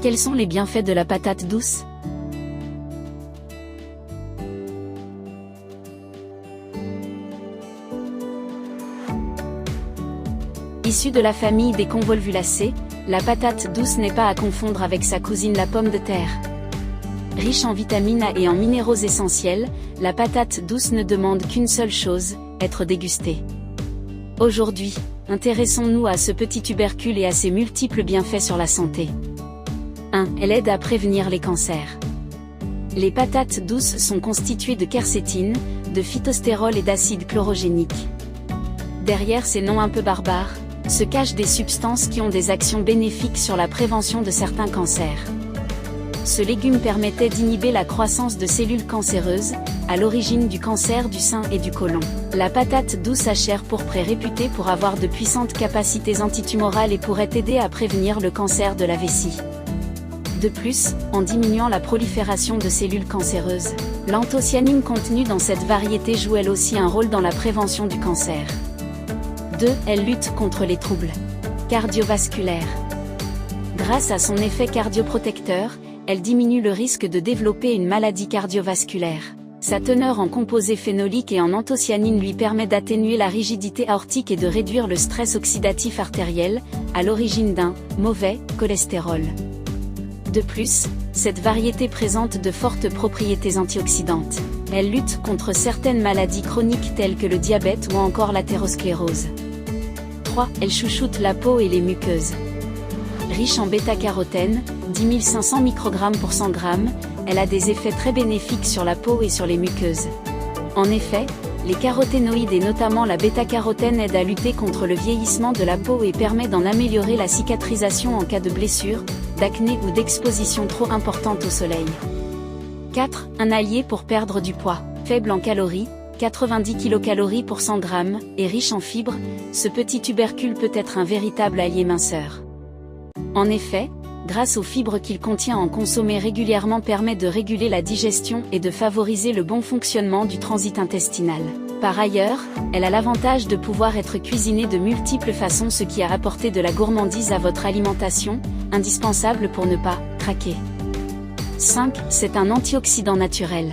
Quels sont les bienfaits de la patate douce? Issue de la famille des convolvulacées, la patate douce n'est pas à confondre avec sa cousine la pomme de terre. Riche en vitamines A et en minéraux essentiels, la patate douce ne demande qu'une seule chose, être dégustée. Aujourd'hui, intéressons-nous à ce petit tubercule et à ses multiples bienfaits sur la santé. 1. Elle aide à prévenir les cancers. Les patates douces sont constituées de quercétine, de phytostérol et d'acide chlorogénique. Derrière ces noms un peu barbares, se cachent des substances qui ont des actions bénéfiques sur la prévention de certains cancers. Ce légume permettait d'inhiber la croissance de cellules cancéreuses, à l'origine du cancer du sein et du côlon. La patate douce à chair pourpre est réputée pour avoir de puissantes capacités antitumorales et pourrait aider à prévenir le cancer de la vessie. De plus, en diminuant la prolifération de cellules cancéreuses, l'anthocyanine contenue dans cette variété joue elle aussi un rôle dans la prévention du cancer. 2. Elle lutte contre les troubles cardiovasculaires. Grâce à son effet cardioprotecteur, elle diminue le risque de développer une maladie cardiovasculaire. Sa teneur en composés phénoliques et en anthocyanine lui permet d'atténuer la rigidité aortique et de réduire le stress oxydatif artériel, à l'origine d'un mauvais cholestérol. De plus, cette variété présente de fortes propriétés antioxydantes. Elle lutte contre certaines maladies chroniques telles que le diabète ou encore l'athérosclérose. 3. Elle chouchoute la peau et les muqueuses. Riche en bêta-carotène, 10 500 microgrammes pour 100 grammes, elle a des effets très bénéfiques sur la peau et sur les muqueuses. En effet, les caroténoïdes et notamment la bêta-carotène aident à lutter contre le vieillissement de la peau et permet d'en améliorer la cicatrisation en cas de blessure, d'acné ou d'exposition trop importante au soleil. 4. Un allié pour perdre du poids. Faible en calories, 90 kcal pour 100 grammes, et riche en fibres, ce petit tubercule peut être un véritable allié minceur. En effet, grâce aux fibres qu'il contient, en consommer régulièrement permet de réguler la digestion et de favoriser le bon fonctionnement du transit intestinal. Par ailleurs, elle a l'avantage de pouvoir être cuisinée de multiples façons, ce qui a apporté de la gourmandise à votre alimentation, indispensable pour ne pas craquer. 5. C'est un antioxydant naturel.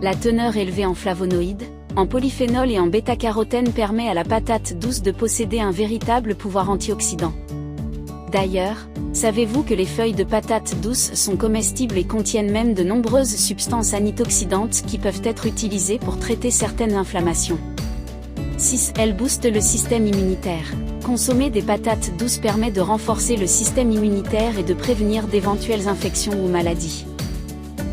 La teneur élevée en flavonoïdes, en polyphénol et en bêta-carotène permet à la patate douce de posséder un véritable pouvoir antioxydant. D'ailleurs, savez-vous que les feuilles de patate douce sont comestibles et contiennent même de nombreuses substances antioxydantes qui peuvent être utilisées pour traiter certaines inflammations. 6. Elle booste le système immunitaire. Consommer des patates douces permet de renforcer le système immunitaire et de prévenir d'éventuelles infections ou maladies.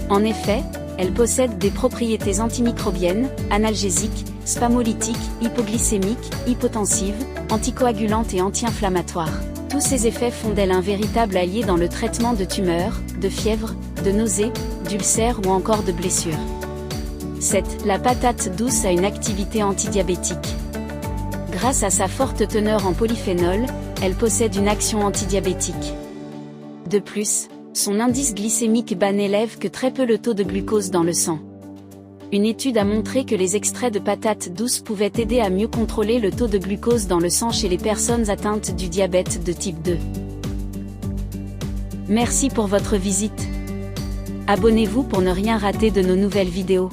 En effet, elle possède des propriétés antimicrobiennes, analgésiques, spasmolytiques, hypoglycémiques, hypotensives, anticoagulantes et anti-inflammatoires. Tous ces effets font d'elle un véritable allié dans le traitement de tumeurs, de fièvre, de nausées, d'ulcères ou encore de blessures. 7. La patate douce a une activité antidiabétique. Grâce à sa forte teneur en polyphénol, elle possède une action antidiabétique. De plus, son indice glycémique bas n'élève que très peu le taux de glucose dans le sang. Une étude a montré que les extraits de patates douces pouvaient aider à mieux contrôler le taux de glucose dans le sang chez les personnes atteintes du diabète de type 2. Merci pour votre visite. Abonnez-vous pour ne rien rater de nos nouvelles vidéos.